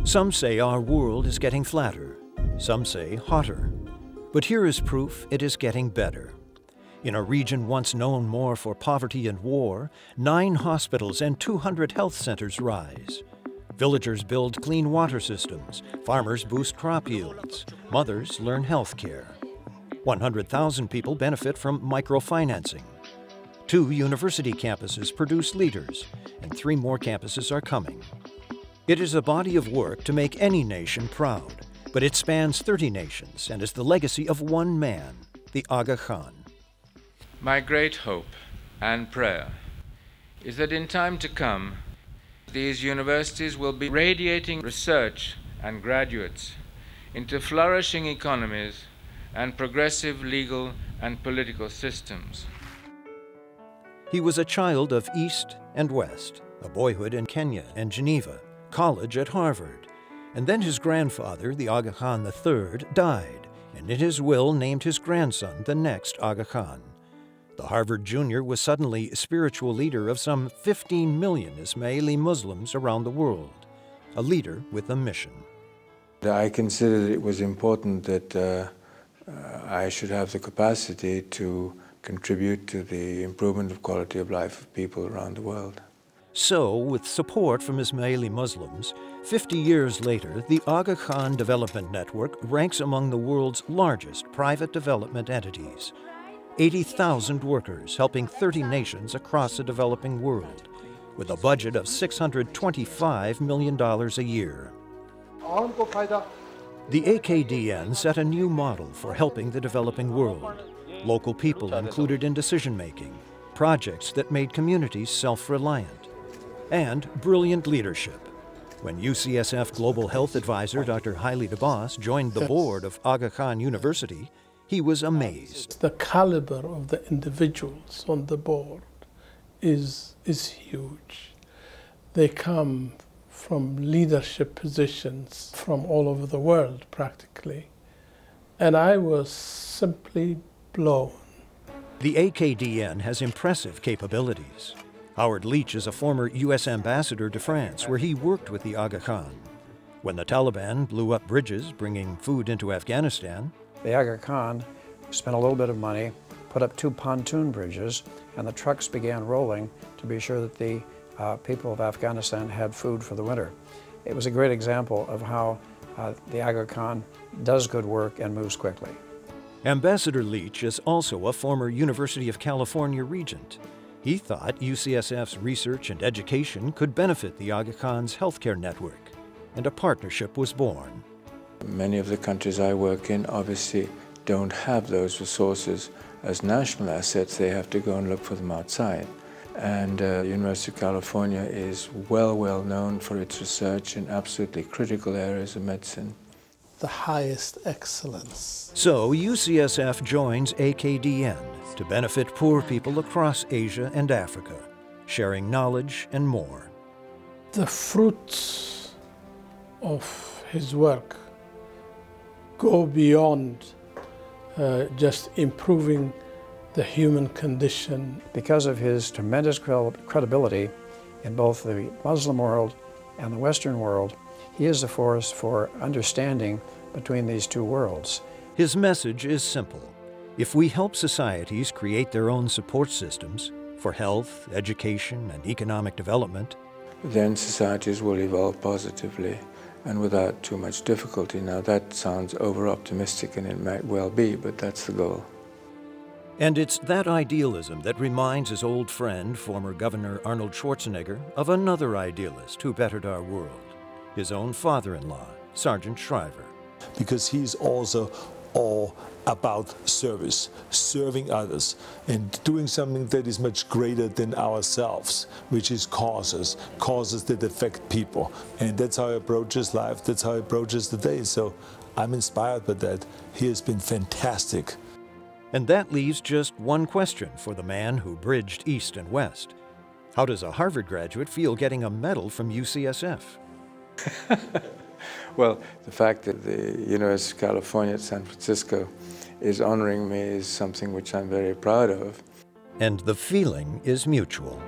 Some say our world is getting flatter. Some say hotter. But here is proof it is getting better. In a region once known more for poverty and war, 9 hospitals and 200 health centers rise. Villagers build clean water systems, farmers boost crop yields, mothers learn health care. 100,000 people benefit from microfinancing. 2 university campuses produce leaders, and 3 more campuses are coming. It is a body of work to make any nation proud, but it spans 30 nations and is the legacy of one man, the Aga Khan. My great hope and prayer is that in time to come, these universities will be radiating research and graduates into flourishing economies and progressive legal and political systems. He was a child of East and West, a boyhood in Kenya and Geneva, college at Harvard, and then his grandfather, the Aga Khan III, died, and in his will named his grandson the next Aga Khan. The Harvard junior was suddenly spiritual leader of some 15 million Ismaili Muslims around the world, a leader with a mission. I considered it was important that I should have the capacity to contribute to the improvement of quality of life of people around the world. So, with support from Ismaili Muslims, 50 years later, the Aga Khan Development Network ranks among the world's largest private development entities. 80,000 workers helping 30 nations across the developing world, with a budget of $625 million a year. The AKDN set a new model for helping the developing world. Local people included in decision-making, projects that made communities self-reliant, and brilliant leadership. When UCSF Global Health Advisor Dr. Highness the Aga Khan joined the board of Aga Khan University, he was amazed. The caliber of the individuals on the board is huge. They come from leadership positions from all over the world, practically. And I was simply blown. The AKDN has impressive capabilities. Howard Leach is a former U.S. ambassador to France, where he worked with the Aga Khan. When the Taliban blew up bridges bringing food into Afghanistan, the Aga Khan spent a little bit of money, put up 2 pontoon bridges, and the trucks began rolling to be sure that the people of Afghanistan had food for the winter. It was a great example of how the Aga Khan does good work and moves quickly. Ambassador Leach is also a former University of California regent. He thought UCSF's research and education could benefit the Aga Khan's healthcare network, and a partnership was born. Many of the countries I work in obviously don't have those resources as national assets. They have to go and look for them outside. And University of California is well known for its research in absolutely critical areas of medicine. The highest excellence. So UCSF joins AKDN to benefit poor people across Asia and Africa, sharing knowledge and more. The fruits of his work go beyond just improving the human condition. Because of his tremendous credibility in both the Muslim world and the Western world, he is a force for understanding between these two worlds. His message is simple. If we help societies create their own support systems for health, education, and economic development, then societies will evolve positively and without too much difficulty. Now that sounds over-optimistic, and it might well be, but that's the goal. And it's that idealism that reminds his old friend, former Governor Arnold Schwarzenegger, of another idealist who bettered our world, his own father-in-law, Sergeant Shriver. Because he's also all about service, serving others, and doing something that is much greater than ourselves, which is causes that affect people. And that's how he approaches life, that's how he approaches the day. So I'm inspired by that. He has been fantastic. And that leaves just one question for the man who bridged East and West. How does a Harvard graduate feel getting a medal from UCSF? Well, the fact that the University of California at San Francisco is honoring me is something which I'm very proud of. And the feeling is mutual.